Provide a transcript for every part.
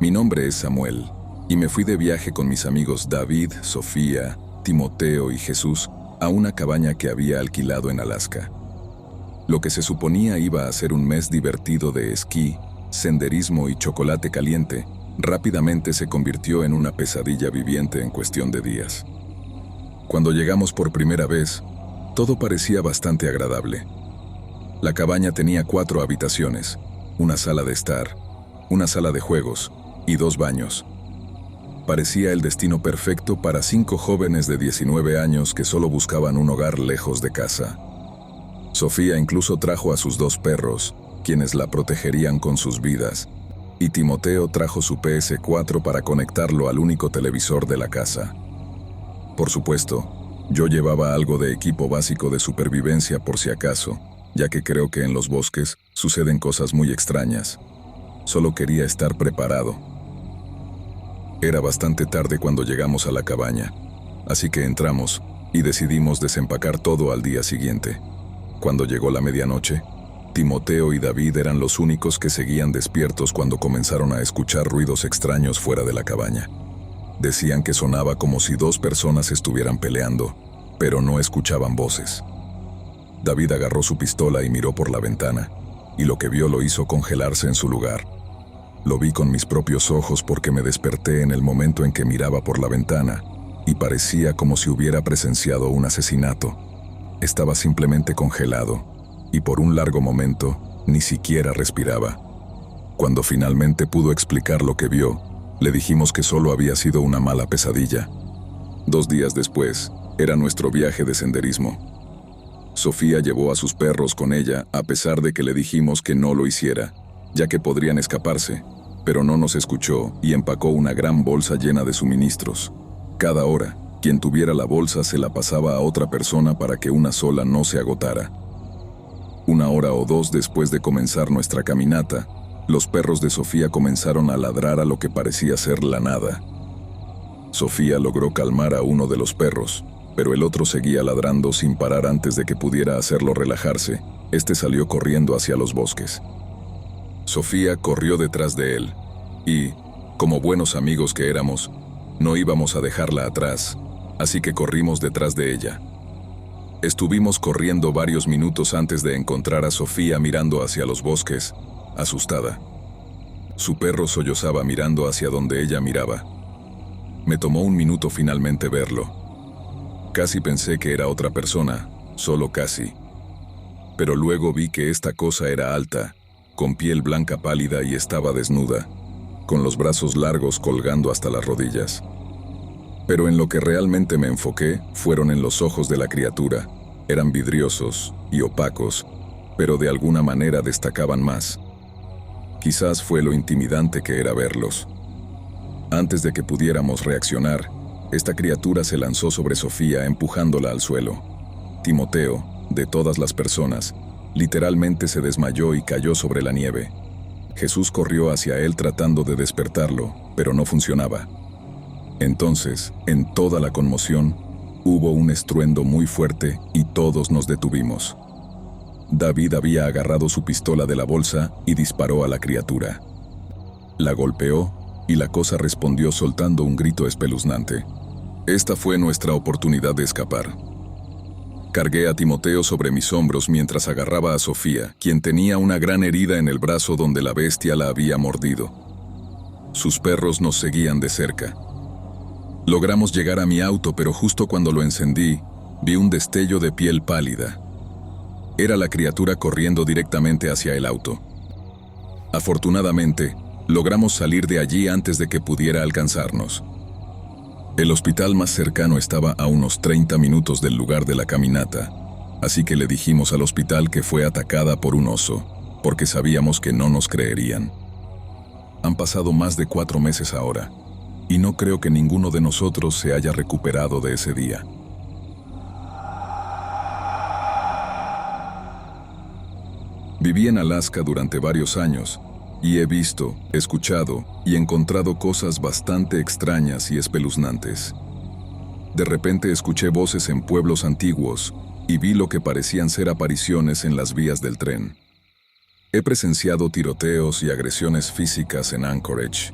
Mi nombre es Samuel, y me fui de viaje con mis amigos David, Sofía, Timoteo y Jesús a una cabaña que había alquilado en Alaska. Lo que se suponía iba a ser un mes divertido de esquí, senderismo y chocolate caliente, rápidamente se convirtió en una pesadilla viviente en cuestión de días. Cuando llegamos por primera vez, todo parecía bastante agradable. La cabaña tenía 4 habitaciones, una sala de estar, una sala de juegos y 2 baños. Parecía el destino perfecto para 5 jóvenes de 19 años que solo buscaban un hogar lejos de casa. Sofía incluso trajo a sus 2 perros, quienes la protegerían con sus vidas, y Timoteo trajo su PS4 para conectarlo al único televisor de la casa. Por supuesto, yo llevaba algo de equipo básico de supervivencia por si acaso, ya que creo que en los bosques suceden cosas muy extrañas. Solo quería estar preparado. Era bastante tarde cuando llegamos a la cabaña, así que entramos y decidimos desempacar todo al día siguiente. Cuando llegó la medianoche, Timoteo y David eran los únicos que seguían despiertos cuando comenzaron a escuchar ruidos extraños fuera de la cabaña. Decían que sonaba como si 2 personas estuvieran peleando, pero no escuchaban voces. David agarró su pistola y miró por la ventana, y lo que vio lo hizo congelarse en su lugar. Lo vi con mis propios ojos porque me desperté en el momento en que miraba por la ventana, y parecía como si hubiera presenciado un asesinato. Estaba simplemente congelado, y por un largo momento ni siquiera respiraba. Cuando finalmente pudo explicar lo que vio, le dijimos que solo había sido una mala pesadilla. 2 días después, era nuestro viaje de senderismo. Sofía llevó a sus perros con ella a pesar de que le dijimos que no lo hiciera, ya que podrían escaparse, pero no nos escuchó y empacó una gran bolsa llena de suministros. Cada hora, quien tuviera la bolsa se la pasaba a otra persona para que una sola no se agotara. 1 hora o 2 después de comenzar nuestra caminata, los perros de Sofía comenzaron a ladrar a lo que parecía ser la nada. Sofía logró calmar a uno de los perros, pero el otro seguía ladrando sin parar antes de que pudiera hacerlo relajarse. Este salió corriendo hacia los bosques. Sofía corrió detrás de él, y, como buenos amigos que éramos, no íbamos a dejarla atrás, así que corrimos detrás de ella. Estuvimos corriendo varios minutos antes de encontrar a Sofía mirando hacia los bosques, asustada. Su perro sollozaba mirando hacia donde ella miraba. Me tomó un minuto finalmente verlo. Casi pensé que era otra persona, solo casi. Pero luego vi que esta cosa era alta, con piel blanca pálida y estaba desnuda, con los brazos largos colgando hasta las rodillas. Pero en lo que realmente me enfoqué fueron en los ojos de la criatura. Eran vidriosos y opacos, pero de alguna manera destacaban más. Quizás fue lo intimidante que era verlos. Antes de que pudiéramos reaccionar, esta criatura se lanzó sobre Sofía empujándola al suelo. Timoteo, de todas las personas, literalmente se desmayó y cayó sobre la nieve. Jesús corrió hacia él tratando de despertarlo, pero no funcionaba. Entonces, en toda la conmoción, hubo un estruendo muy fuerte y todos nos detuvimos. David había agarrado su pistola de la bolsa y disparó a la criatura. La golpeó y la cosa respondió soltando un grito espeluznante. Esta fue nuestra oportunidad de escapar. Cargué a Timoteo sobre mis hombros mientras agarraba a Sofía, quien tenía una gran herida en el brazo donde la bestia la había mordido. Sus perros nos seguían de cerca. Logramos llegar a mi auto, pero justo cuando lo encendí, vi un destello de piel pálida. Era la criatura corriendo directamente hacia el auto. Afortunadamente, logramos salir de allí antes de que pudiera alcanzarnos. El hospital más cercano estaba a unos 30 minutos del lugar de la caminata, así que le dijimos al hospital que fue atacada por un oso, porque sabíamos que no nos creerían. Han pasado más de 4 meses ahora, y no creo que ninguno de nosotros se haya recuperado de ese día. Viví en Alaska durante varios años, y he visto, escuchado y encontrado cosas bastante extrañas y espeluznantes. De repente escuché voces en pueblos antiguos y vi lo que parecían ser apariciones en las vías del tren. He presenciado tiroteos y agresiones físicas en Anchorage,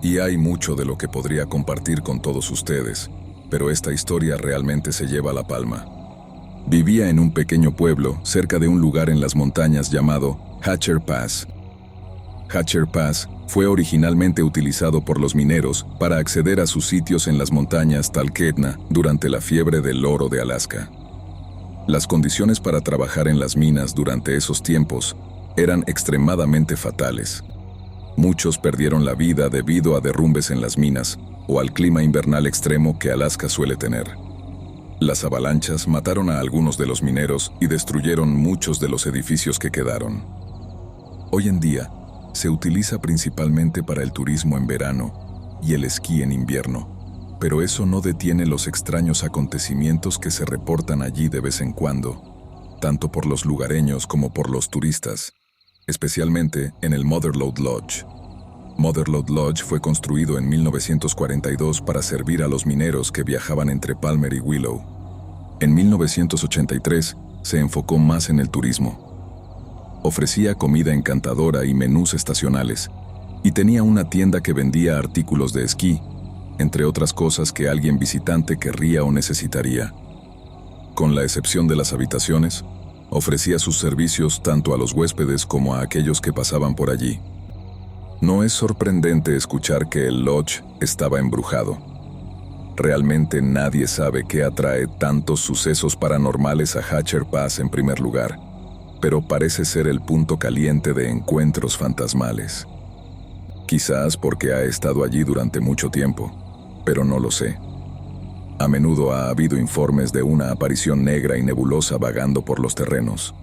Y hay mucho de lo que podría compartir con todos ustedes, pero esta historia realmente se lleva la palma. Vivía en un pequeño pueblo cerca de un lugar en las montañas llamado Hatcher Pass. Hatcher Pass fue originalmente utilizado por los mineros para acceder a sus sitios en las montañas Talkeetna durante la fiebre del oro de Alaska. Las condiciones para trabajar en las minas durante esos tiempos eran extremadamente fatales. Muchos perdieron la vida debido a derrumbes en las minas o al clima invernal extremo que Alaska suele tener. Las avalanchas mataron a algunos de los mineros y destruyeron muchos de los edificios que quedaron. Hoy en día, se utiliza principalmente para el turismo en verano y el esquí en invierno, pero eso no detiene los extraños acontecimientos que se reportan allí de vez en cuando, tanto por los lugareños como por los turistas, especialmente en el Motherlode Lodge. Motherlode Lodge fue construido en 1942 para servir a los mineros que viajaban entre Palmer y Willow. En 1983 se enfocó más en el turismo. Ofrecía comida encantadora y menús estacionales, y tenía una tienda que vendía artículos de esquí, entre otras cosas que alguien visitante querría o necesitaría. Con la excepción de las habitaciones, ofrecía sus servicios tanto a los huéspedes como a aquellos que pasaban por allí. No es sorprendente escuchar que el lodge estaba embrujado. Realmente nadie sabe qué atrae tantos sucesos paranormales a Hatcher Pass en primer lugar, pero parece ser el punto caliente de encuentros fantasmales. Quizás porque ha estado allí durante mucho tiempo, pero no lo sé. A menudo ha habido informes de una aparición negra y nebulosa vagando por los terrenos.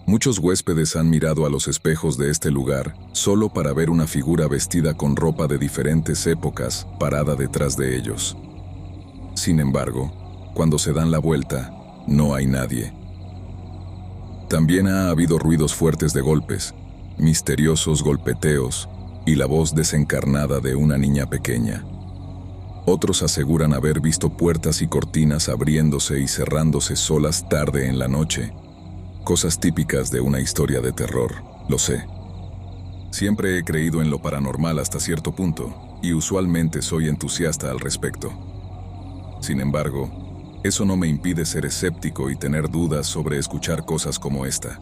Muchos huéspedes han mirado a los espejos de este lugar solo para ver una figura vestida con ropa de diferentes épocas parada detrás de ellos. Sin embargo, cuando se dan la vuelta, no hay nadie. También ha habido ruidos fuertes de golpes, misteriosos golpeteos y la voz desencarnada de una niña pequeña. Otros aseguran haber visto puertas y cortinas abriéndose y cerrándose solas tarde en la noche. Cosas típicas de una historia de terror, lo sé. Siempre he creído en lo paranormal hasta cierto punto, y usualmente soy entusiasta al respecto. Sin embargo, eso no me impide ser escéptico y tener dudas sobre escuchar cosas como esta.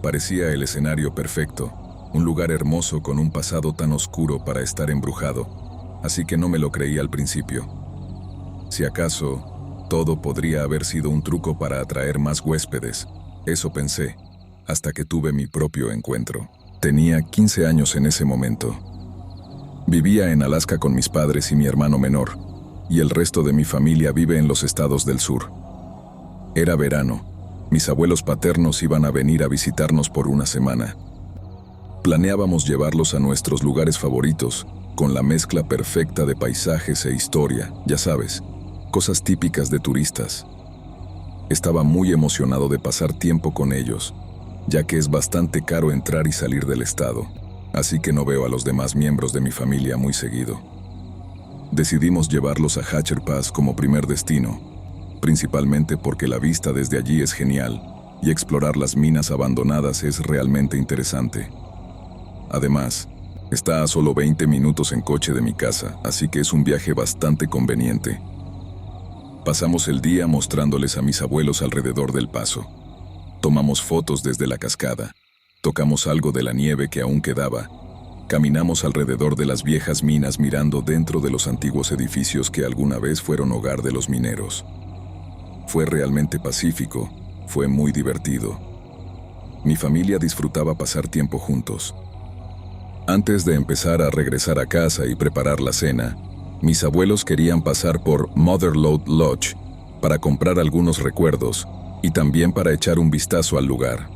Parecía el escenario perfecto, un lugar hermoso con un pasado tan oscuro para estar embrujado, así que no me lo creí al principio. Si acaso, todo podría haber sido un truco para atraer más huéspedes. Eso pensé, hasta que tuve mi propio encuentro. Tenía 15 años en ese momento. Vivía en Alaska con mis padres y mi hermano menor, y el resto de mi familia vive en los estados del sur. Era verano. Mis abuelos paternos iban a venir a visitarnos por una semana. Planeábamos llevarlos a nuestros lugares favoritos, con la mezcla perfecta de paisajes e historia, ya sabes, cosas típicas de turistas. Estaba muy emocionado de pasar tiempo con ellos, ya que es bastante caro entrar y salir del estado, así que no veo a los demás miembros de mi familia muy seguido. Decidimos llevarlos a Hatcher Pass como primer destino, principalmente porque la vista desde allí es genial y explorar las minas abandonadas es realmente interesante. Además, está a solo 20 minutos en coche de mi casa, así que es un viaje bastante conveniente. Pasamos el día mostrándoles a mis abuelos alrededor del paso. Tomamos fotos desde la cascada, tocamos algo de la nieve que aún quedaba, caminamos alrededor de las viejas minas mirando dentro de los antiguos edificios que alguna vez fueron hogar de los mineros. Fue realmente pacífico, fue muy divertido. Mi familia disfrutaba pasar tiempo juntos. Antes de empezar a regresar a casa y preparar la cena, mis abuelos querían pasar por Motherlode Lodge para comprar algunos recuerdos y también para echar un vistazo al lugar.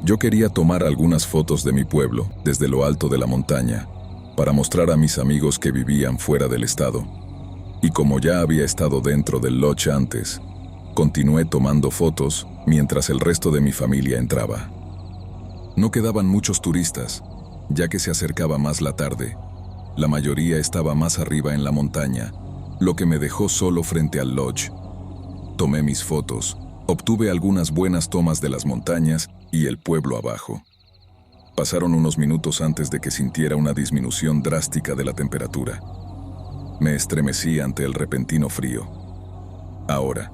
Yo quería tomar algunas fotos de mi pueblo desde lo alto de la montaña para mostrar a mis amigos que vivían fuera del estado. Y como ya había estado dentro del lodge antes, continué tomando fotos mientras el resto de mi familia entraba. No quedaban muchos turistas, ya que se acercaba más la tarde. La mayoría estaba más arriba en la montaña, lo que me dejó solo frente al lodge. Tomé mis fotos, obtuve algunas buenas tomas de las montañas y el pueblo abajo. Pasaron unos minutos antes de que sintiera una disminución drástica de la temperatura. Me estremecí ante el repentino frío. Ahora,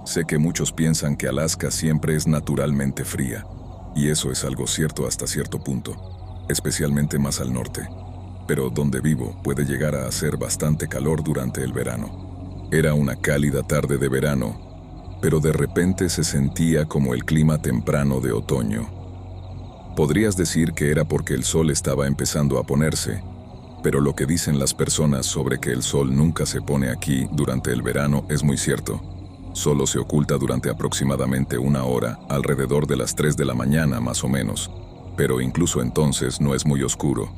sé que muchos piensan que Alaska siempre es naturalmente fría, y eso es algo cierto hasta cierto punto, especialmente más al norte. Pero donde vivo puede llegar a hacer bastante calor durante el verano. Era una cálida tarde de verano, pero de repente se sentía como el clima temprano de otoño. Podrías decir que era porque el sol estaba empezando a ponerse, pero lo que dicen las personas sobre que el sol nunca se pone aquí durante el verano es muy cierto. Solo se oculta durante aproximadamente una hora, alrededor de las 3 de la mañana más o menos, pero incluso entonces no es muy oscuro,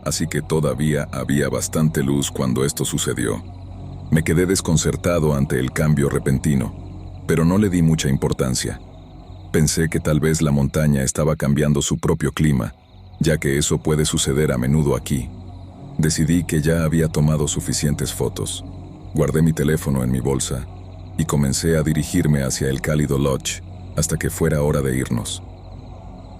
así que todavía había bastante luz cuando esto sucedió. Me quedé desconcertado ante el cambio repentino, pero no le di mucha importancia. Pensé que tal vez la montaña estaba cambiando su propio clima, ya que eso puede suceder a menudo aquí. Decidí que ya había tomado suficientes fotos. Guardé mi teléfono en mi bolsa y comencé a dirigirme hacia el cálido lodge hasta que fuera hora de irnos.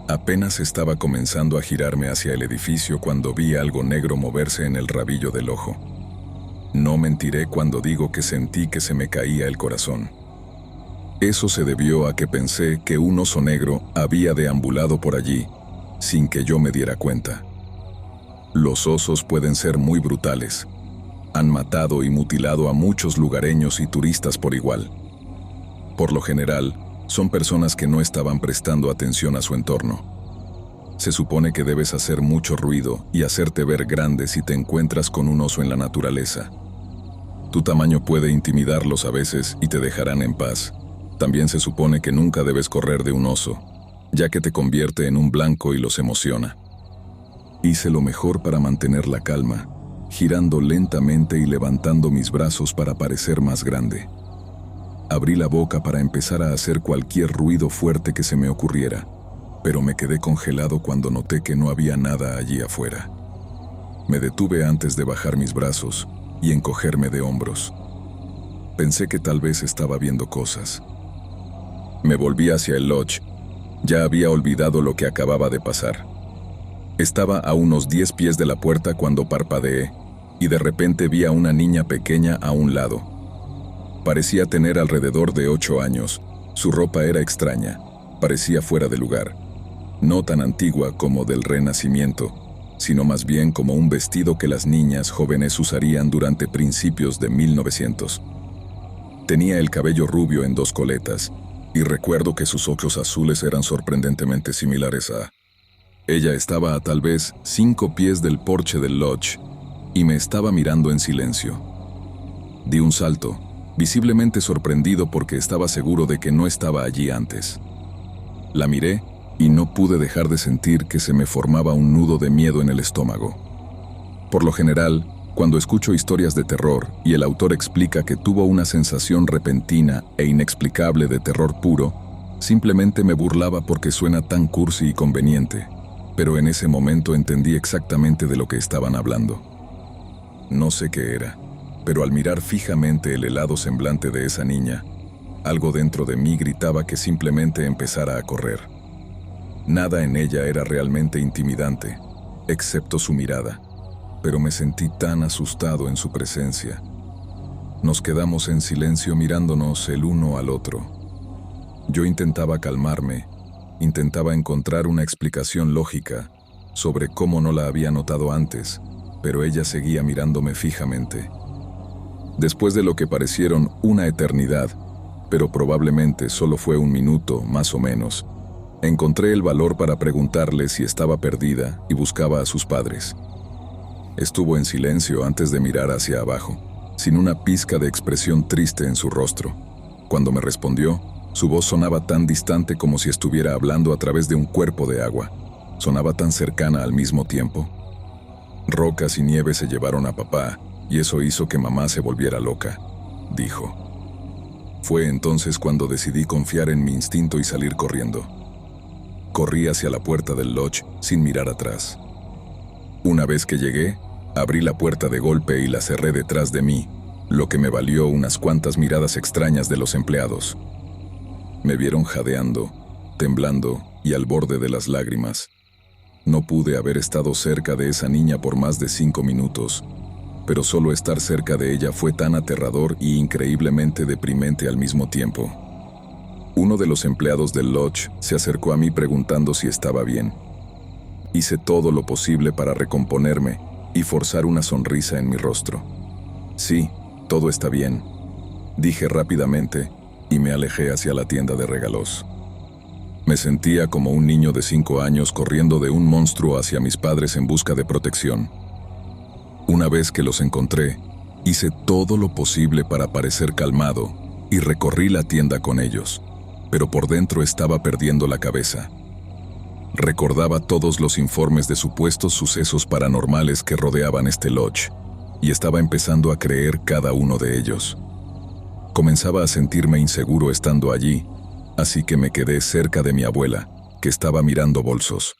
Apenas estaba comenzando a girarme hacia el edificio cuando vi algo negro moverse en el rabillo del ojo. No mentiré cuando digo que sentí que se me caía el corazón. Eso se debió a que pensé que un oso negro había deambulado por allí, sin que yo me diera cuenta. Los osos pueden ser muy brutales. Han matado y mutilado a muchos lugareños y turistas por igual. Por lo general, son personas que no estaban prestando atención a su entorno. Se supone que debes hacer mucho ruido y hacerte ver grande si te encuentras con un oso en la naturaleza. Tu tamaño puede intimidarlos a veces y te dejarán en paz. También se supone que nunca debes correr de un oso, ya que te convierte en un blanco y los emociona. Hice lo mejor para mantener la calma, girando lentamente y levantando mis brazos para parecer más grande. Abrí la boca para empezar a hacer cualquier ruido fuerte que se me ocurriera, pero me quedé congelado cuando noté que no había nada allí afuera. Me detuve antes de bajar mis brazos y encogerme de hombros. Pensé que tal vez estaba viendo cosas. Me volví hacia el lodge. Ya había olvidado lo que acababa de pasar. Estaba a unos 10 pies de la puerta cuando parpadeé, y de repente vi a una niña pequeña a un lado. Parecía tener alrededor de 8 años. Su ropa era extraña, parecía fuera de lugar. No tan antigua como del Renacimiento, sino más bien como un vestido que las niñas jóvenes usarían durante principios de 1900. Tenía el cabello rubio en 2 coletas, y recuerdo que sus ojos azules eran sorprendentemente similares a... Ella estaba a tal vez 5 pies del porche del lodge, y me estaba mirando en silencio. Di un salto, visiblemente sorprendido porque estaba seguro de que no estaba allí antes. La miré y no pude dejar de sentir que se me formaba un nudo de miedo en el estómago. Por lo general, cuando escucho historias de terror y el autor explica que tuvo una sensación repentina e inexplicable de terror puro, simplemente me burlaba porque suena tan cursi y conveniente, pero en ese momento entendí exactamente de lo que estaban hablando. No sé qué era, pero al mirar fijamente el helado semblante de esa niña, algo dentro de mí gritaba que simplemente empezara a correr. Nada en ella era realmente intimidante, excepto su mirada, pero me sentí tan asustado en su presencia. Nos quedamos en silencio mirándonos el uno al otro. Yo intentaba calmarme, intentaba encontrar una explicación lógica sobre cómo no la había notado antes, pero ella seguía mirándome fijamente. Después de lo que parecieron una eternidad, pero probablemente solo fue un minuto, más o menos, encontré el valor para preguntarle si estaba perdida y buscaba a sus padres. Estuvo en silencio antes de mirar hacia abajo, sin una pizca de expresión triste en su rostro. Cuando me respondió, su voz sonaba tan distante como si estuviera hablando a través de un cuerpo de agua. Sonaba tan cercana al mismo tiempo. Rocas y nieve se llevaron a papá, y eso hizo que mamá se volviera loca, dijo. Fue entonces cuando decidí confiar en mi instinto y salir corriendo. Corrí hacia la puerta del lodge sin mirar atrás. Una vez que llegué, abrí la puerta de golpe y la cerré detrás de mí, lo que me valió unas cuantas miradas extrañas de los empleados. Me vieron jadeando, temblando y al borde de las lágrimas. No pude haber estado cerca de esa niña por más de 5 minutos, pero solo estar cerca de ella fue tan aterrador y increíblemente deprimente al mismo tiempo. Uno de los empleados del lodge se acercó a mí preguntando si estaba bien. Hice todo lo posible para recomponerme y forzar una sonrisa en mi rostro. Sí, todo está bien, dije rápidamente y me alejé hacia la tienda de regalos. Me sentía como un niño de 5 años corriendo de un monstruo hacia mis padres en busca de protección. Una vez que los encontré, hice todo lo posible para parecer calmado y recorrí la tienda con ellos, pero por dentro estaba perdiendo la cabeza. Recordaba todos los informes de supuestos sucesos paranormales que rodeaban este lodge, y estaba empezando a creer cada uno de ellos. Comenzaba a sentirme inseguro estando allí, así que me quedé cerca de mi abuela, que estaba mirando bolsos.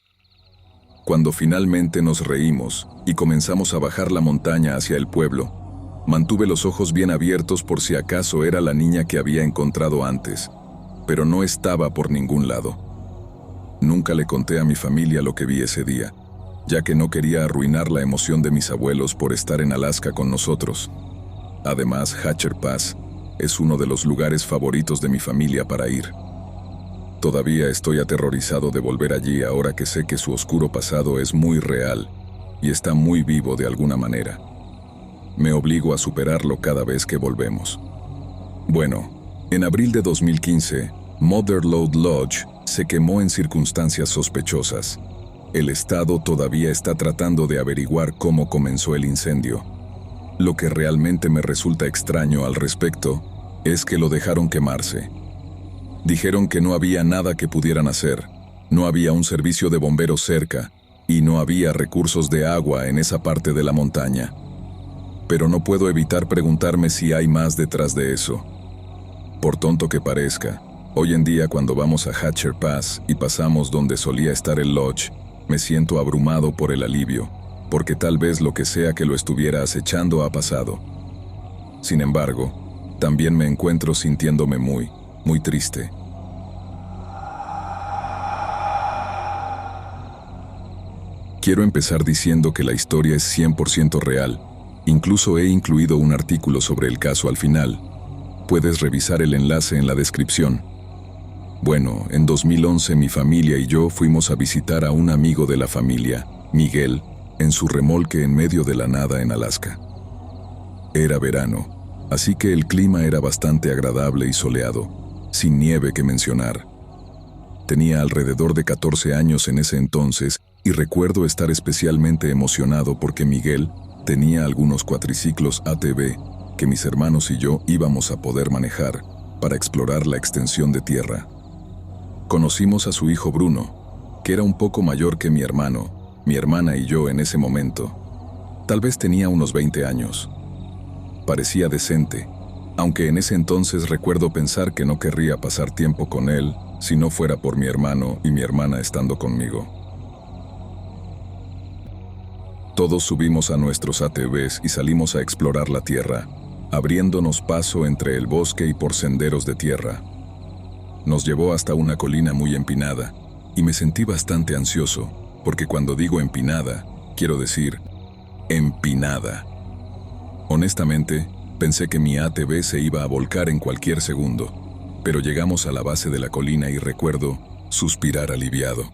Cuando finalmente nos reímos y comenzamos a bajar la montaña hacia el pueblo, mantuve los ojos bien abiertos por si acaso era la niña que había encontrado antes, pero no estaba por ningún lado. Nunca le conté a mi familia lo que vi ese día, ya que no quería arruinar la emoción de mis abuelos por estar en Alaska con nosotros. Además, Hatcher Pass es uno de los lugares favoritos de mi familia para ir. Todavía estoy aterrorizado de volver allí ahora que sé que su oscuro pasado es muy real y está muy vivo de alguna manera. Me obligo a superarlo cada vez que volvemos. Bueno, en abril de 2015, Mother Lode Lodge se quemó en circunstancias sospechosas. El Estado todavía está tratando de averiguar cómo comenzó el incendio. Lo que realmente me resulta extraño al respecto es que lo dejaron quemarse. Dijeron que no había nada que pudieran hacer, no había un servicio de bomberos cerca y no había recursos de agua en esa parte de la montaña. Pero no puedo evitar preguntarme si hay más detrás de eso. Por tonto que parezca, hoy en día cuando vamos a Hatcher Pass y pasamos donde solía estar el lodge, me siento abrumado por el alivio, porque tal vez lo que sea que lo estuviera acechando ha pasado. Sin embargo, también me encuentro sintiéndome muy triste. Quiero empezar diciendo que la historia es 100% real. Incluso he incluido un artículo sobre el caso al final. Puedes revisar el enlace en la descripción. Bueno, en 2011 mi familia y yo fuimos a visitar a un amigo de la familia, Miguel, en su remolque en medio de la nada en Alaska. Era verano, así que el clima era bastante agradable y soleado, sin nieve que mencionar. Tenía alrededor de 14 años en ese entonces y recuerdo estar especialmente emocionado porque Miguel tenía algunos cuatriciclos ATV que mis hermanos y yo íbamos a poder manejar para explorar la extensión de tierra. Conocimos a su hijo Bruno, que era un poco mayor que mi hermano, mi hermana y yo en ese momento. Tal vez tenía unos 20 años. Parecía decente, aunque en ese entonces recuerdo pensar que no querría pasar tiempo con él si no fuera por mi hermano y mi hermana estando conmigo. Todos subimos a nuestros ATVs y salimos a explorar la tierra, abriéndonos paso entre el bosque y por senderos de tierra. Nos llevó hasta una colina muy empinada, y me sentí bastante ansioso, porque cuando digo empinada, quiero decir empinada. Honestamente, pensé que mi ATV se iba a volcar en cualquier segundo, pero llegamos a la base de la colina y recuerdo suspirar aliviado.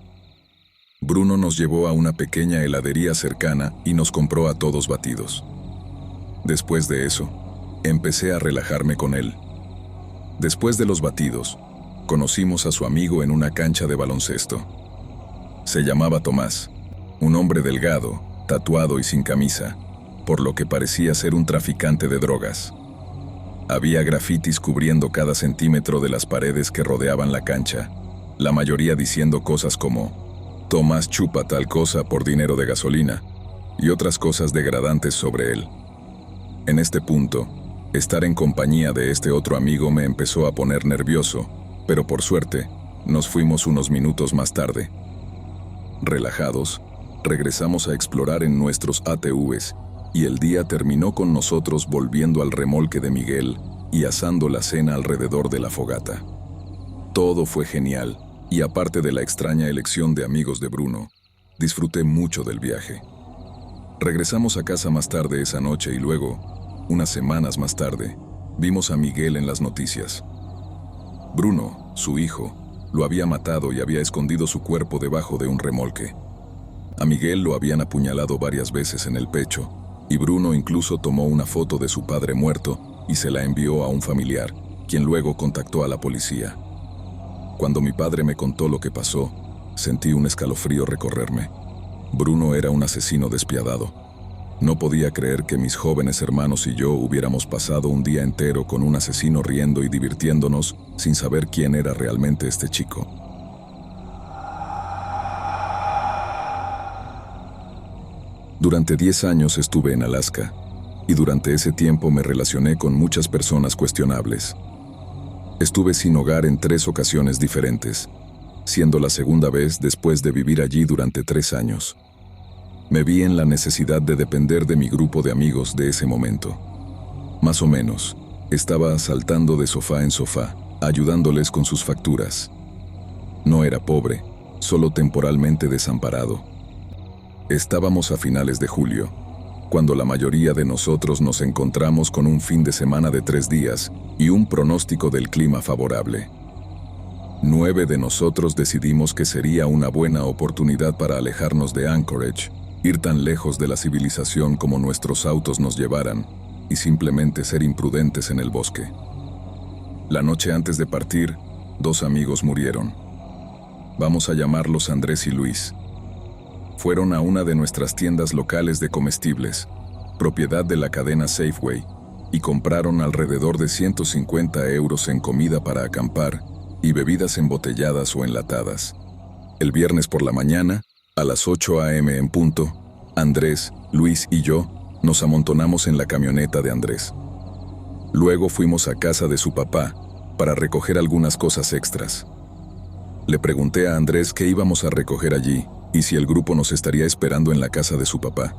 Bruno nos llevó a una pequeña heladería cercana y nos compró a todos batidos. Después de eso, empecé a relajarme con él. Después de los batidos, conocimos a su amigo en una cancha de baloncesto. Se llamaba Tomás, un hombre delgado, tatuado y sin camisa, por lo que parecía ser un traficante de drogas. Había grafitis cubriendo cada centímetro de las paredes que rodeaban la cancha, la mayoría diciendo cosas como «Tomás chupa tal cosa por dinero de gasolina» y otras cosas degradantes sobre él. En este punto, estar en compañía de este otro amigo me empezó a poner nervioso, pero por suerte, nos fuimos unos minutos más tarde. Relajados, regresamos a explorar en nuestros ATVs y el día terminó con nosotros volviendo al remolque de Miguel y asando la cena alrededor de la fogata. Todo fue genial, y aparte de la extraña elección de amigos de Bruno, disfruté mucho del viaje. Regresamos a casa más tarde esa noche y luego, unas semanas más tarde, vimos a Miguel en las noticias. Bruno, su hijo, lo había matado y había escondido su cuerpo debajo de un remolque. A Miguel lo habían apuñalado varias veces en el pecho, y Bruno incluso tomó una foto de su padre muerto y se la envió a un familiar, quien luego contactó a la policía. Cuando mi padre me contó lo que pasó, sentí un escalofrío recorrerme. Bruno era un asesino despiadado. No podía creer que mis jóvenes hermanos y yo hubiéramos pasado un día entero con un asesino riendo y divirtiéndonos sin saber quién era realmente este chico. Durante 10 años estuve en Alaska, y durante ese tiempo me relacioné con muchas personas cuestionables. Estuve sin hogar en 3 ocasiones diferentes, siendo la segunda vez después de vivir allí durante 3 años. Me vi en la necesidad de depender de mi grupo de amigos de ese momento. Más o menos, estaba saltando de sofá en sofá, ayudándoles con sus facturas. No era pobre, solo temporalmente desamparado. Estábamos a finales de julio, cuando la mayoría de nosotros nos encontramos con un fin de semana de 3 días y un pronóstico del clima favorable. 9 de nosotros decidimos que sería una buena oportunidad para alejarnos de Anchorage, ir tan lejos de la civilización como nuestros autos nos llevaran, y simplemente ser imprudentes en el bosque. La noche antes de partir, 2 amigos murieron. Vamos a llamarlos Andrés y Luis. Fueron a una de nuestras tiendas locales de comestibles, propiedad de la cadena Safeway, y compraron alrededor de 150 € en comida para acampar y bebidas embotelladas o enlatadas. El viernes por la mañana, a las 8 a.m. en punto, Andrés, Luis y yo nos amontonamos en la camioneta de Andrés. Luego fuimos a casa de su papá para recoger algunas cosas extras. Le pregunté a Andrés qué íbamos a recoger allí y si el grupo nos estaría esperando en la casa de su papá.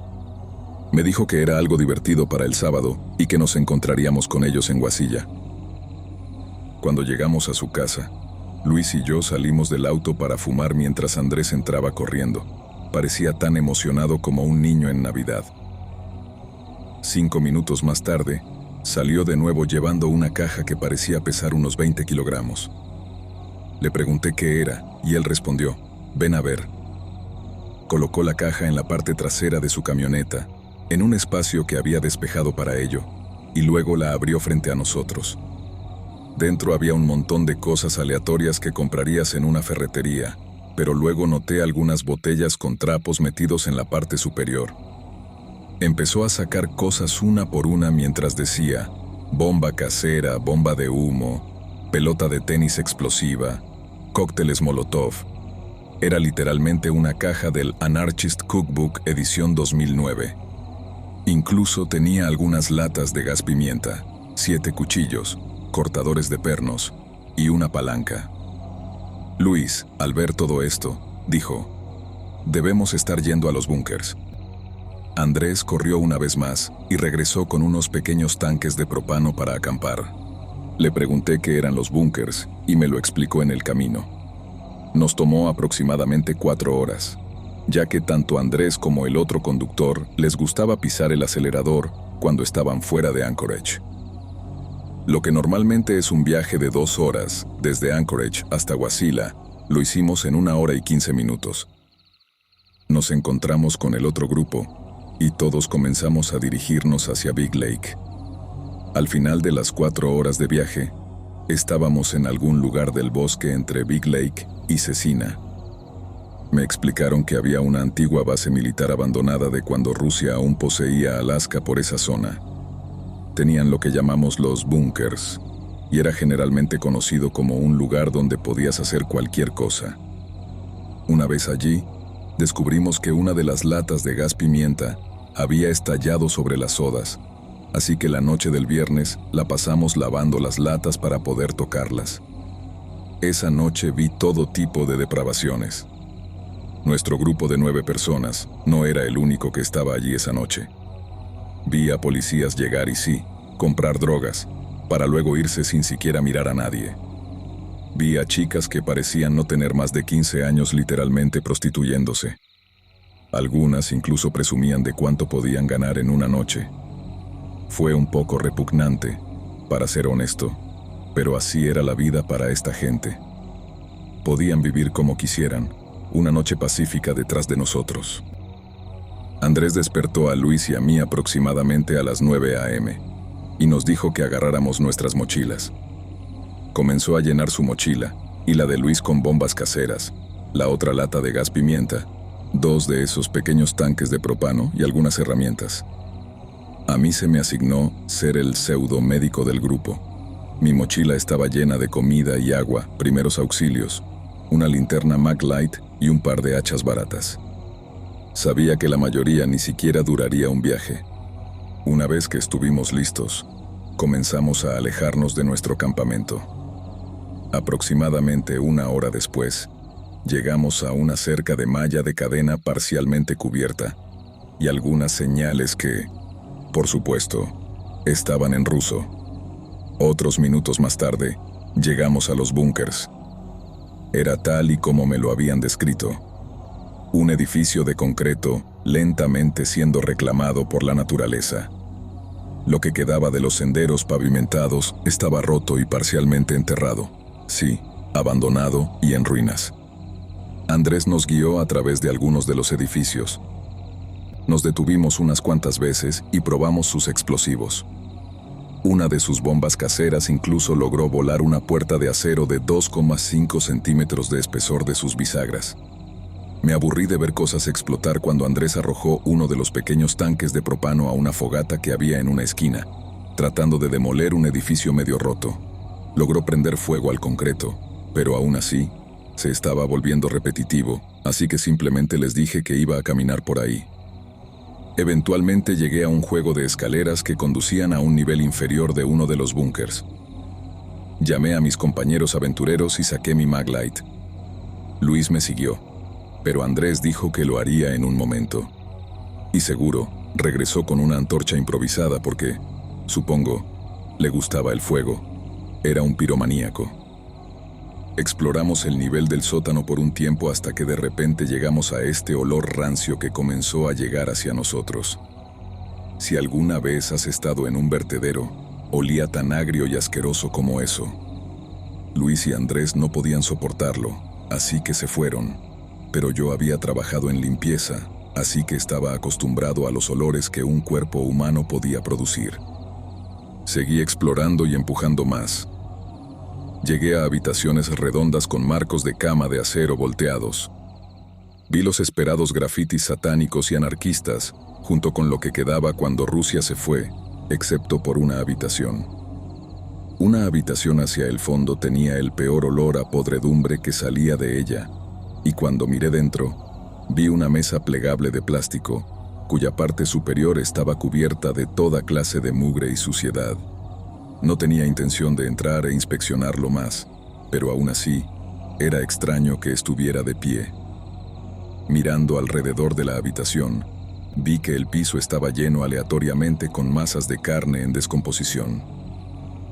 Me dijo que era algo divertido para el sábado y que nos encontraríamos con ellos en Wasilla. Cuando llegamos a su casa, Luis y yo salimos del auto para fumar mientras Andrés entraba corriendo. Parecía tan emocionado como un niño en Navidad. 5 minutos más tarde, salió de nuevo llevando una caja que parecía pesar unos 20 kilogramos. Le pregunté qué era y él respondió, «Ven a ver». Colocó la caja en la parte trasera de su camioneta, en un espacio que había despejado para ello, y luego la abrió frente a nosotros. Dentro había un montón de cosas aleatorias que comprarías en una ferretería, pero luego noté algunas botellas con trapos metidos en la parte superior. Empezó a sacar cosas una por una mientras decía, bomba casera, bomba de humo, pelota de tenis explosiva, cócteles Molotov. Era literalmente una caja del Anarchist Cookbook edición 2009. Incluso tenía algunas latas de gas pimienta, 7 cuchillos, cortadores de pernos y una palanca. Luis, al ver todo esto, dijo, «Debemos estar yendo a los búnkers». Andrés corrió una vez más y regresó con unos pequeños tanques de propano para acampar. Le pregunté qué eran los búnkers y me lo explicó en el camino. Nos tomó aproximadamente 4 horas, ya que tanto Andrés como el otro conductor les gustaba pisar el acelerador cuando estaban fuera de Anchorage. Lo que normalmente es un viaje de 2 horas, desde Anchorage hasta Wasilla, lo hicimos en 1 hora y 15 minutos. Nos encontramos con el otro grupo, y todos comenzamos a dirigirnos hacia Big Lake. Al final de las 4 horas de viaje, estábamos en algún lugar del bosque entre Big Lake y Cecina. Me explicaron que había una antigua base militar abandonada de cuando Rusia aún poseía Alaska por esa zona. Tenían lo que llamamos los búnkers, y era generalmente conocido como un lugar donde podías hacer cualquier cosa. Una vez allí, descubrimos que una de las latas de gas pimienta había estallado sobre las sodas, así que la noche del viernes la pasamos lavando las latas para poder tocarlas. Esa noche vi todo tipo de depravaciones. Nuestro grupo de 9 personas no era el único que estaba allí esa noche. Vi a policías llegar y sí, comprar drogas, para luego irse sin siquiera mirar a nadie. Vi a chicas que parecían no tener más de 15 años literalmente prostituyéndose. Algunas incluso presumían de cuánto podían ganar en una noche. Fue un poco repugnante, para ser honesto, pero así era la vida para esta gente. Podían vivir como quisieran, una noche pacífica detrás de nosotros. Andrés despertó a Luis y a mí aproximadamente a las 9 a.m. y nos dijo que agarráramos nuestras mochilas. Comenzó a llenar su mochila y la de Luis con bombas caseras, la otra lata de gas pimienta, 2 de esos pequeños tanques de propano y algunas herramientas. A mí se me asignó ser el pseudo médico del grupo. Mi mochila estaba llena de comida y agua, primeros auxilios, una linterna Maglite y un par de hachas baratas. Sabía que la mayoría ni siquiera duraría un viaje. Una vez que estuvimos listos, comenzamos a alejarnos de nuestro campamento. Aproximadamente una hora después, llegamos a una cerca de malla de cadena parcialmente cubierta y algunas señales que, por supuesto, estaban en ruso. Otros minutos más tarde, llegamos a los búnkers. Era tal y como me lo habían descrito. Un edificio de concreto lentamente siendo reclamado por la naturaleza. Lo que quedaba de los senderos pavimentados estaba roto y parcialmente enterrado. Sí, abandonado y en ruinas. Andrés nos guió a través de algunos de los edificios. Nos detuvimos unas cuantas veces y probamos sus explosivos. Una de sus bombas caseras incluso logró volar una puerta de acero de 2,5 centímetros de espesor de sus bisagras. Me aburrí de ver cosas explotar cuando Andrés arrojó uno de los pequeños tanques de propano a una fogata que había en una esquina, tratando de demoler un edificio medio roto. Logró prender fuego al concreto, pero aún así, se estaba volviendo repetitivo, así que simplemente les dije que iba a caminar por ahí. Eventualmente llegué a un juego de escaleras que conducían a un nivel inferior de uno de los búnkers. Llamé a mis compañeros aventureros y saqué mi Maglite. Luis me siguió, pero Andrés dijo que lo haría en un momento. Y seguro, regresó con una antorcha improvisada porque, supongo, le gustaba el fuego. Era un piromaníaco. Exploramos el nivel del sótano por un tiempo hasta que de repente llegamos a este olor rancio que comenzó a llegar hacia nosotros. Si alguna vez has estado en un vertedero, olía tan agrio y asqueroso como eso. Luis y Andrés no podían soportarlo, así que se fueron. Pero yo había trabajado en limpieza, así que estaba acostumbrado a los olores que un cuerpo humano podía producir. Seguí explorando y empujando más. Llegué a habitaciones redondas con marcos de cama de acero volteados. Vi los esperados grafitis satánicos y anarquistas, junto con lo que quedaba cuando Rusia se fue, excepto por una habitación. Una habitación hacia el fondo tenía el peor olor a podredumbre que salía de ella, y cuando miré dentro, vi una mesa plegable de plástico, cuya parte superior estaba cubierta de toda clase de mugre y suciedad. No tenía intención de entrar e inspeccionarlo más, pero aún así, era extraño que estuviera de pie. Mirando alrededor de la habitación, vi que el piso estaba lleno aleatoriamente con masas de carne en descomposición.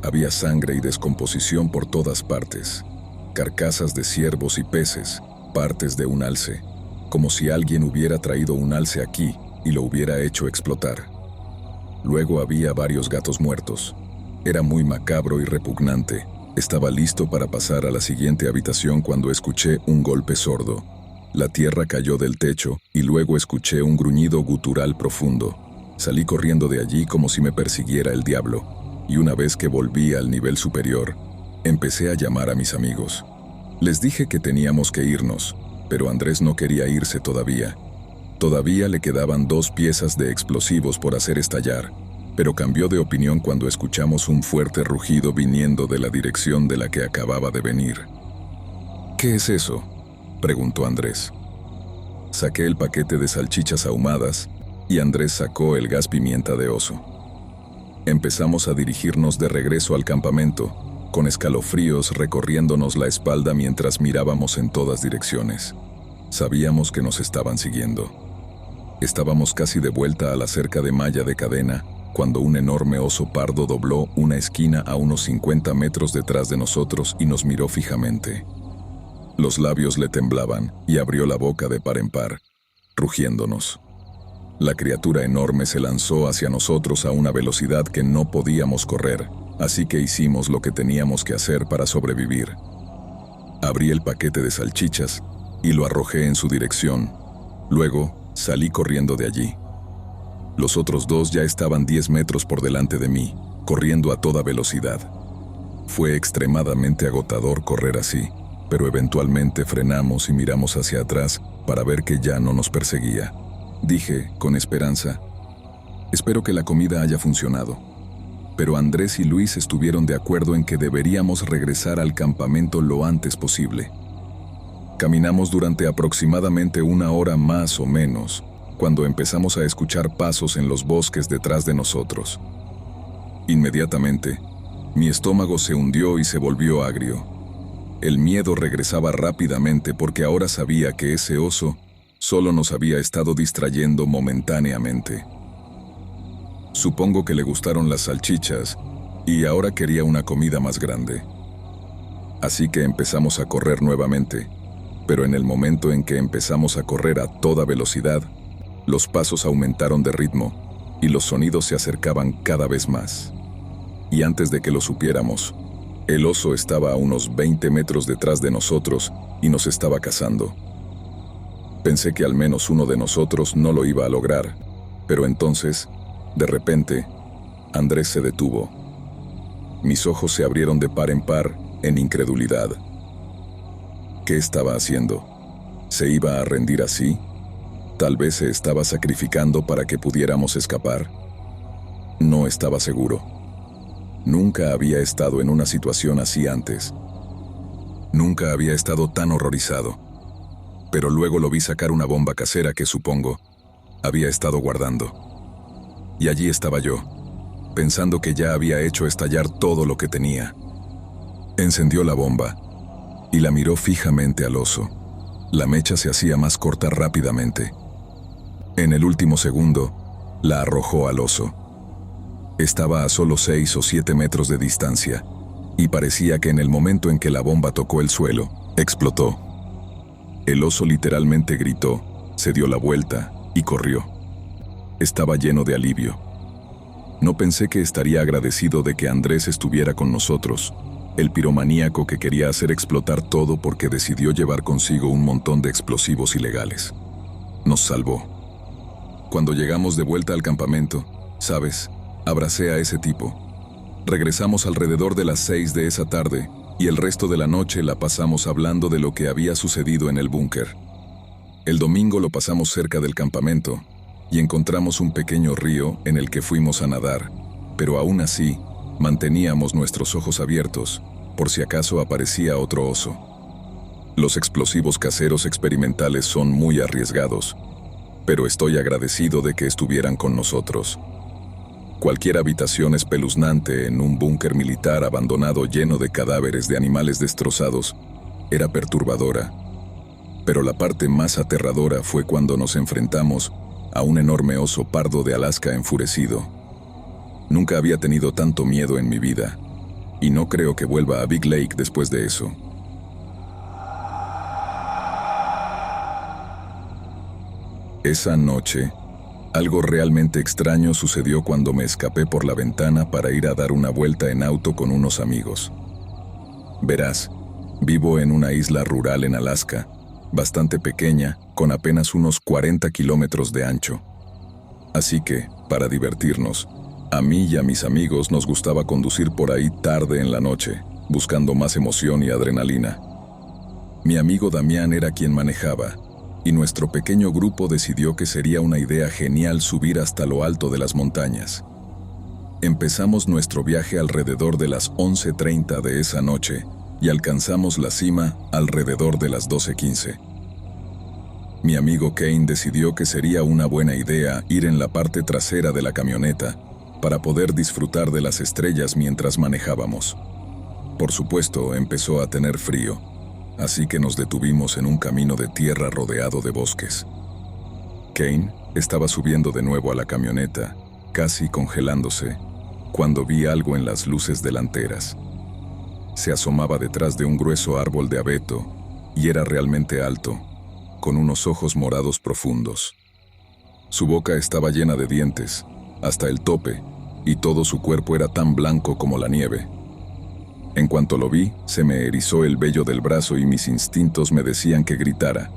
Había sangre y descomposición por todas partes, carcasas de ciervos y peces, partes de un alce, como si alguien hubiera traído un alce aquí y lo hubiera hecho explotar. Luego había varios gatos muertos. Era muy macabro y repugnante. Estaba listo para pasar a la siguiente habitación cuando escuché un golpe sordo. La tierra cayó del techo y luego escuché un gruñido gutural profundo. Salí corriendo de allí como si me persiguiera el diablo, y una vez que volví al nivel superior, empecé a llamar a mis amigos. Les dije que teníamos que irnos, pero Andrés no quería irse todavía. Todavía le quedaban 2 piezas de explosivos por hacer estallar, pero cambió de opinión cuando escuchamos un fuerte rugido viniendo de la dirección de la que acababa de venir. ¿Qué es eso?, preguntó Andrés. Saqué el paquete de salchichas ahumadas y Andrés sacó el gas pimienta de oso. Empezamos a dirigirnos de regreso al campamento, con escalofríos recorriéndonos la espalda mientras mirábamos en todas direcciones. Sabíamos que nos estaban siguiendo. Estábamos casi de vuelta a la cerca de malla de cadena, cuando un enorme oso pardo dobló una esquina a unos 50 metros detrás de nosotros y nos miró fijamente. Los labios le temblaban y abrió la boca de par en par, rugiéndonos. La criatura enorme se lanzó hacia nosotros a una velocidad que no podíamos correr, así que hicimos lo que teníamos que hacer para sobrevivir. Abrí el paquete de salchichas y lo arrojé en su dirección. Luego, salí corriendo de allí. Los otros dos ya estaban 10 metros por delante de mí, corriendo a toda velocidad. Fue extremadamente agotador correr así, pero eventualmente frenamos y miramos hacia atrás para ver que ya no nos perseguía. Dije, con esperanza, espero que la comida haya funcionado. Pero Andrés y Luis estuvieron de acuerdo en que deberíamos regresar al campamento lo antes posible. Caminamos durante aproximadamente 1 hora más o menos, cuando empezamos a escuchar pasos en los bosques detrás de nosotros. Inmediatamente, mi estómago se hundió y se volvió agrio. El miedo regresaba rápidamente porque ahora sabía que ese oso solo nos había estado distrayendo momentáneamente. Supongo que le gustaron las salchichas y ahora quería una comida más grande. Así que empezamos a correr nuevamente, pero en el momento en que empezamos a correr a toda velocidad, los pasos aumentaron de ritmo y los sonidos se acercaban cada vez más. Y antes de que lo supiéramos, el oso estaba a unos 20 metros detrás de nosotros y nos estaba cazando. Pensé que al menos uno de nosotros no lo iba a lograr, pero entonces, de repente, Andrés se detuvo. Mis ojos se abrieron de par en par en incredulidad. ¿Qué estaba haciendo? ¿Se iba a rendir así? ¿Tal vez se estaba sacrificando para que pudiéramos escapar? No estaba seguro. Nunca había estado en una situación así antes. Nunca había estado tan horrorizado. Pero luego lo vi sacar una bomba casera que, supongo, había estado guardando. Y allí estaba yo, pensando que ya había hecho estallar todo lo que tenía. Encendió la bomba y la miró fijamente al oso. La mecha se hacía más corta rápidamente. En el último segundo, la arrojó al oso. Estaba a solo 6 o 7 metros de distancia, y parecía que en el momento en que la bomba tocó el suelo, explotó. El oso literalmente gritó, se dio la vuelta y corrió. Estaba lleno de alivio. No pensé que estaría agradecido de que Andrés estuviera con nosotros, el piromaníaco que quería hacer explotar todo porque decidió llevar consigo un montón de explosivos ilegales. Nos salvó. Cuando llegamos de vuelta al campamento, ¿sabes? Abracé a ese tipo. Regresamos alrededor de las 6 de esa tarde y el resto de la noche la pasamos hablando de lo que había sucedido en el búnker. El domingo lo pasamos cerca del campamento y encontramos un pequeño río en el que fuimos a nadar, pero aún así manteníamos nuestros ojos abiertos por si acaso aparecía otro oso. Los explosivos caseros experimentales son muy arriesgados, pero estoy agradecido de que estuvieran con nosotros. Cualquier habitación espeluznante en un búnker militar abandonado lleno de cadáveres de animales destrozados era perturbadora. Pero la parte más aterradora fue cuando nos enfrentamos a un enorme oso pardo de Alaska enfurecido. Nunca había tenido tanto miedo en mi vida, y no creo que vuelva a Big Lake después de eso. Esa noche, algo realmente extraño sucedió cuando me escapé por la ventana para ir a dar una vuelta en auto con unos amigos. Verás, vivo en una isla rural en Alaska, bastante pequeña, con apenas unos 40 kilómetros de ancho. Así que, para divertirnos, a mí y a mis amigos nos gustaba conducir por ahí tarde en la noche, buscando más emoción y adrenalina. Mi amigo Damián era quien manejaba, y nuestro pequeño grupo decidió que sería una idea genial subir hasta lo alto de las montañas. Empezamos nuestro viaje alrededor de las 11:30 de esa noche y alcanzamos la cima alrededor de las 12:15. Mi amigo Kane decidió que sería una buena idea ir en la parte trasera de la camioneta para poder disfrutar de las estrellas mientras manejábamos. Por supuesto, empezó a tener frío, así que nos detuvimos en un camino de tierra rodeado de bosques. Kane estaba subiendo de nuevo a la camioneta, casi congelándose, cuando vi algo en las luces delanteras. Se asomaba detrás de un grueso árbol de abeto, y era realmente alto, con unos ojos morados profundos. Su boca estaba llena de dientes, hasta el tope, y todo su cuerpo era tan blanco como la nieve. En cuanto lo vi, se me erizó el vello del brazo y mis instintos me decían que gritara,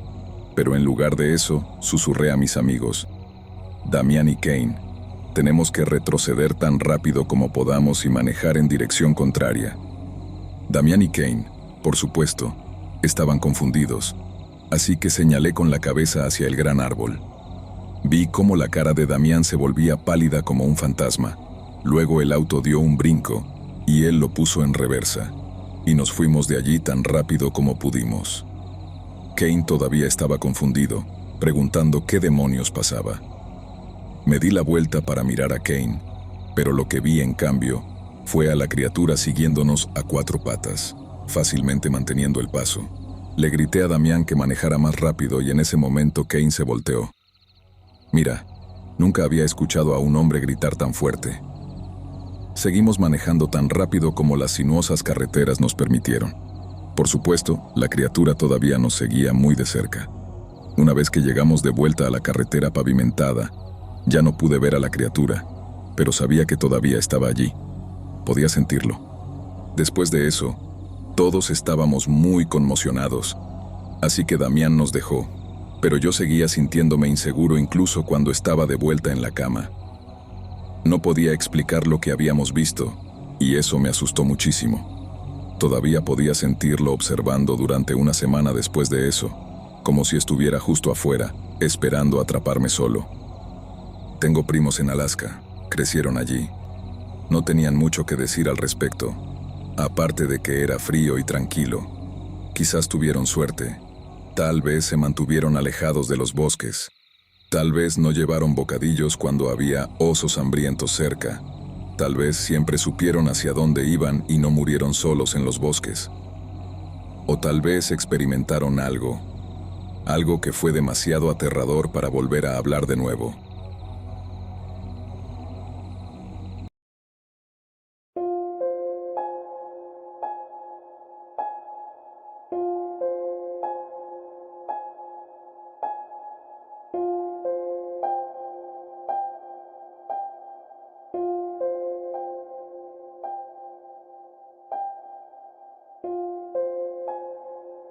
pero en lugar de eso, susurré a mis amigos: Damián y Kane, tenemos que retroceder tan rápido como podamos y manejar en dirección contraria. Damián y Kane, por supuesto, estaban confundidos, así que señalé con la cabeza hacia el gran árbol. Vi cómo la cara de Damián se volvía pálida como un fantasma. Luego el auto dio un brinco, y él lo puso en reversa, y nos fuimos de allí tan rápido como pudimos. Kane todavía estaba confundido, preguntando qué demonios pasaba. Me di la vuelta para mirar a Kane, pero lo que vi en cambio fue a la criatura siguiéndonos a 4 patas, fácilmente manteniendo el paso. Le grité a Damián que manejara más rápido y en ese momento Kane se volteó. Mira, nunca había escuchado a un hombre gritar tan fuerte. Seguimos manejando tan rápido como las sinuosas carreteras nos permitieron. Por supuesto, la criatura todavía nos seguía muy de cerca. Una vez que llegamos de vuelta a la carretera pavimentada, ya no pude ver a la criatura, pero sabía que todavía estaba allí. Podía sentirlo. Después de eso, todos estábamos muy conmocionados, así que Damián nos dejó, pero yo seguía sintiéndome inseguro incluso cuando estaba de vuelta en la cama. No podía explicar lo que habíamos visto, y eso me asustó muchísimo. Todavía podía sentirlo observando durante una semana después de eso, como si estuviera justo afuera, esperando atraparme solo. Tengo primos en Alaska, crecieron allí. No tenían mucho que decir al respecto, aparte de que era frío y tranquilo. Quizás tuvieron suerte. Tal vez se mantuvieron alejados de los bosques. Tal vez no llevaron bocadillos cuando había osos hambrientos cerca. Tal vez siempre supieron hacia dónde iban y no murieron solos en los bosques. O tal vez experimentaron algo que fue demasiado aterrador para volver a hablar de nuevo.